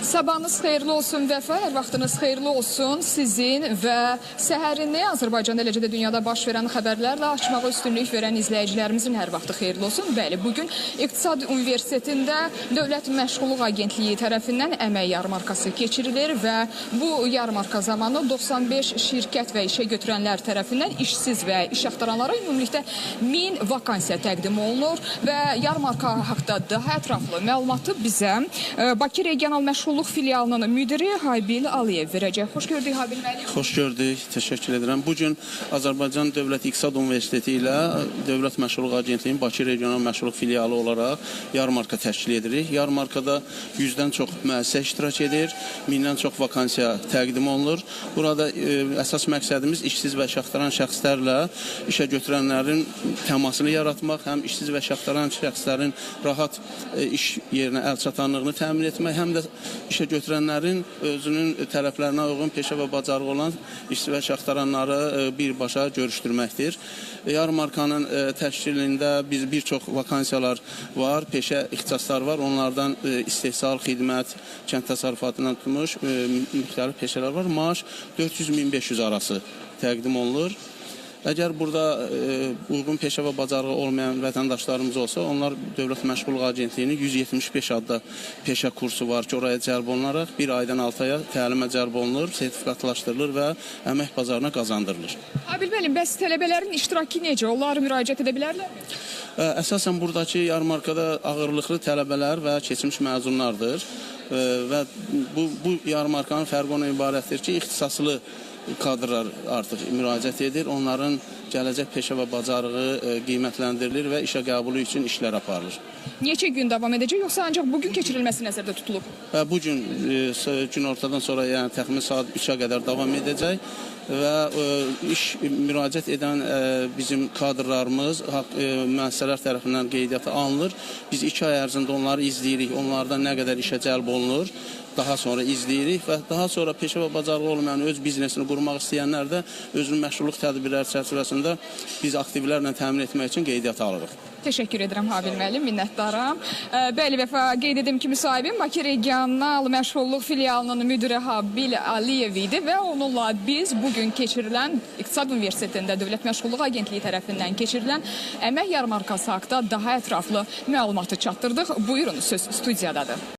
Sabahınız xeyirli olsun Vəfa, hər vaxtınız xeyirli olsun sizin və səhərini Azərbaycanda, eləcə də dünyada baş verən xəbərlərlə açmağa üstünlük verən izləyicilərimizin hər vaxtı xeyirli olsun. Bəli, bugün İqtisad Universitetində Dövlət Məşğulluq Agentliyi tərəfindən əmək yarmarkası keçirilir və bu yarmarka zamanı 95 şirkət və işə götürənlər tərəfindən işsiz və iş axtaranlara ümumilikdə 1000 vakansiya təqdim olunur və yarmarka haqqında daha ətraflı məlumatı bizə Bakı Regional Məşğulluq Filialının müdiri Habil Aliyev verəcək. Xoş gördük Habil müəllim. Xoş gördük, təşəkkür edirəm. Bugün Azərbaycan Dövlət İqtisad Universiteti ilə Dövlət Məşğulluq Agentliyinin Bakı Regional Məşğulluq Filialı olaraq yarmarka təşkil edirik. Yarmarkada 100-dən çox müəssisə iştirak edir, 1000-dən çox vakansiya təqdim olunur. Burada əsas məqsədimiz işsiz və iş axtaran şəxslərlə işə götürənlərin təmasını yaratmaq, həm işsiz və iş axtaran şəxslərin rahat iş yerinə əl çatanlığını təmin etmək, həm də işə götürənlərin özünün tələblərinə uyğun peşə və bacarığı olan işsiz və iş axtaranları birbaşa görüşdürməkdir. Yarmarkanın təşkilində bir çox vakansiyalar var, peşə ixtisasları var. Onlardan istehsal, xidmət, kənd təsərrüfatından tutmuş müxtəlif peşələr var. Maaş 400-1500 arası təqdim olunur. Əgər burada uyğun peşə və bacarığı olmayan vətəndaşlarımız olsa, onlar Dövlət Məşğulluq Agentliyinin 175 adda peşə kursu var ki, oraya cəlb olunaraq 1 aydan 6 aya təlimə cəlb olunur, sertifikatlaşdırılır və əmək bazarına qazandırılır. Habil müəllim, bəs tələbələrin iştirakı necə? Onlar müraciət edə bilərlər? Əsasən buradakı yarmarkada ağırlıqlı tələbələr və keçmiş məzunlardır və bu yarmarkanın fərqi ona ibarətdir ki, ixtisaslı kadrlar artıq müraciət edir. Onların gələcək peşə və bacarığı qiymətləndirilir və işə qəbulu üçün işlər aparılır. Neçə gün davam edəcək, yoxsa ancaq bugün keçirilməsi nəzərdə tutulub? Bugün günortadan sonra, yəni təxmin saat 3-ə qədər davam edəcək və iş müraciət edən bizim kadrlarımız müəssisələr tərəfindən qeydiyyata alınır. Biz 2 ay ərzində onları izləyirik, onlardan nə qədər işə cəlb olunur, daha sonra izləyirik və daha sonra peşə və bacarığı olmayan öz biznesini qurmaq istəyənlər də özünün məşğulluq tədbirləri çərçivəsində biz aktivlərlə təmin etmək üçün qeydiyyata alırıq. Təşəkkür edirəm Habil müəllim, minnətdaram. Bəli, Vəfa, qeyd edim ki, müsahibim Bakı Regional Məşğulluq Filialının müdiri Habil Aliyev idi və onunla biz bugün keçirilən İqtisad Universitetində Dövlət Məşğulluq Agentliyi tərəfindən keçirilən əmək yarmarkası haqqında daha ətraflı məlumatı çatdırdıq. Buyurun, söz studiyadadır.